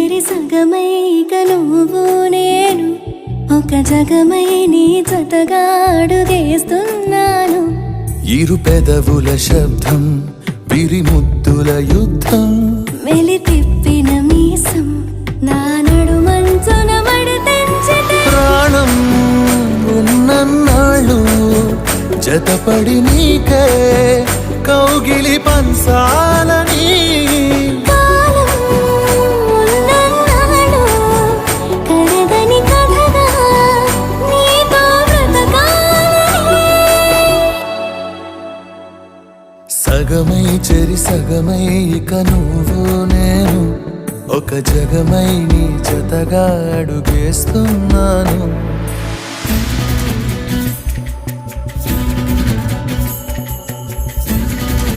చెరి సగమై ఇక నువ్వు నేను ఒక జగమై నీ జతగా అడుగేస్తున్నాను. ఇరు పెదవుల శబ్దం విరి ముద్దుల యుద్ధం మెలి తిప్పిన మీసం నా నడుమంచున మడతెంచితే ప్రాణం ఉన్నన్నాళ్ళు జతపడి నీకే కౌగిలి పంచాలని కాలం ఉన్నన్నాడు కరగని కథగా నీతో బ్రతకాలని. సగమై చెరి సగమై ఇక నువ్వు నేను ఒక జగమై నీ జతగా అడుగేస్తున్నాను.